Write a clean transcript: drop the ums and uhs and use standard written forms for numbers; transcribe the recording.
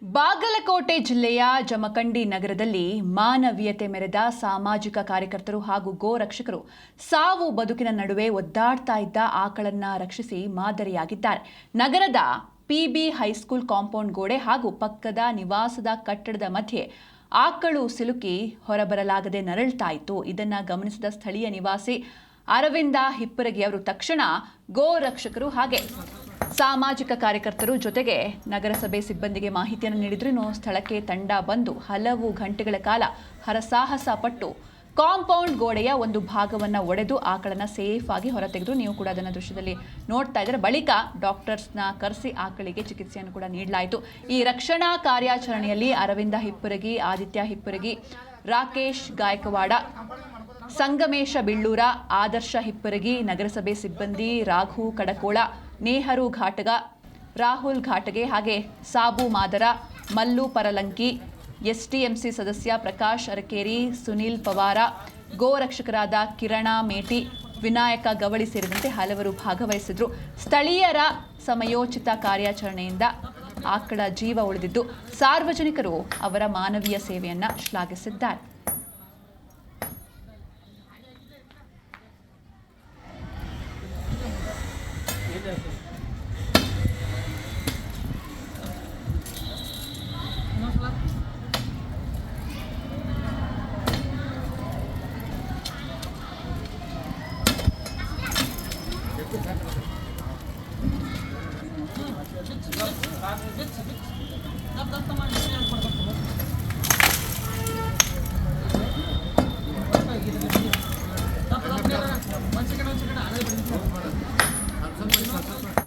ಬಾಗಲಕೋಟೆ ಜಿಲ್ಲೆಯ ಜಮಖಂಡಿ ನಗರದಲ್ಲಿ ಮಾನವೀಯತೆ ಮೆರೆದ ಸಾಮಾಜಿಕ ಕಾರ್ಯಕರ್ತರು ಹಾಗೂ ಗೋ ರಕ್ಷಕರು ಸಾವು ಬದುಕಿನ ನಡುವೆ ಒದ್ದಾಡ್ತಾ ಇದ್ದ ಆಕಳನ್ನ ರಕ್ಷಿಸಿ ಮಾದರಿಯಾಗಿದ್ದಾರೆ. ನಗರದ ಪಿಬಿ ಹೈಸ್ಕೂಲ್ ಕಾಂಪೌಂಡ್ ಗೋಡೆ ಹಾಗೂ ಪಕ್ಕದ ನಿವಾಸದ ಕಟ್ಟಡದ ಮಧ್ಯೆ ಆಕಳು ಸಿಲುಕಿ ಹೊರಬರಲಾಗದೆ ನರಳ್ತಾ ಇತ್ತು. ಇದನ್ನ ಗಮನಿಸಿದ ಸ್ಥಳೀಯ ನಿವಾಸಿ ಅರವಿಂದ ಹಿಪ್ಪರಗಿ ಅವರು ತಕ್ಷಣ ಗೋ ರಕ್ಷಕರು ಹಾಗೆ ಸಾಮಾಜಿಕ ಕಾರ್ಯಕರ್ತರು ಜೊತೆಗೆ ನಗರಸಭೆ ಸಿಬ್ಬಂದಿಗೆ ಮಾಹಿತಿಯನ್ನು ನೀಡಿದ್ರು. ಸ್ಥಳಕ್ಕೆ ತಂಡ ಬಂದು ಹಲವು ಗಂಟೆಗಳ ಕಾಲ ಹರಸಾಹಸ ಪಟ್ಟು ಕಾಂಪೌಂಡ್ ಗೋಡೆಯ ಒಂದು ಭಾಗವನ್ನು ಒಡೆದು ಆಕಳನ್ನ ಸೇಫ್ ಆಗಿ ಹೊರತೆಗೆದ್ರು. ನೀವು ಕೂಡ ಅದನ್ನ ದೃಶ್ಯದಲ್ಲಿ ನೋಡ್ತಾ ಇದ್ದಾರೆ. ಬಳಿಕ ಡಾಕ್ಟರ್ಸ್ನ ಕರೆಸಿ ಆಕಳಿಗೆ ಚಿಕಿತ್ಸೆಯನ್ನು ಕೂಡ ನೀಡಲಾಯಿತು. ಈ ರಕ್ಷಣಾ ಕಾರ್ಯಾಚರಣೆಯಲ್ಲಿ ಅರವಿಂದ ಹಿಪ್ಪರಗಿ, ಆದಿತ್ಯ ಹಿಪ್ಪರಗಿ, ರಾಕೇಶ್ ಗಾಯಕವಾಡ, ಸಂಗಮೇಶ ಬಿಳ್ಳೂರ, ಆದರ್ಶ ಹಿಪ್ಪರಗಿ, ನಗರಸಭೆ ಸಿಬ್ಬಂದಿ ರಾಘು ಕಡಕೋಳ, ನೇಹರು ಘಾಟಗ, ರಾಹುಲ್ ಘಾಟಗೆ ಹಾಗೆ ಸಾಬು ಮಾದರ, ಮಲ್ಲು ಪರಲಂಕಿ, ಎಸ್ಟಿಎಂಸಿ ಸದಸ್ಯ ಪ್ರಕಾಶ್ ಅರಕೇರಿ, ಸುನೀಲ್ ಪವಾರ, ಗೋ ರಕ್ಷಕರಾದ ಕಿರಣ ಮೇಟಿ, ವಿನಾಯಕ ಗವಳಿ ಸೇರಿದಂತೆ ಹಲವರು ಭಾಗವಹಿಸಿದ್ರು. ಸ್ಥಳೀಯರ ಸಮಯೋಚಿತ ಕಾರ್ಯಾಚರಣೆಯಿಂದ ಆಕಳ ಜೀವ ಉಳಿದಿದ್ದು ಸಾರ್ವಜನಿಕರು ಅವರ ಮಾನವೀಯ ಸೇವೆಯನ್ನ ಶ್ಲಾಘಿಸಿದ್ದಾರೆ. One second.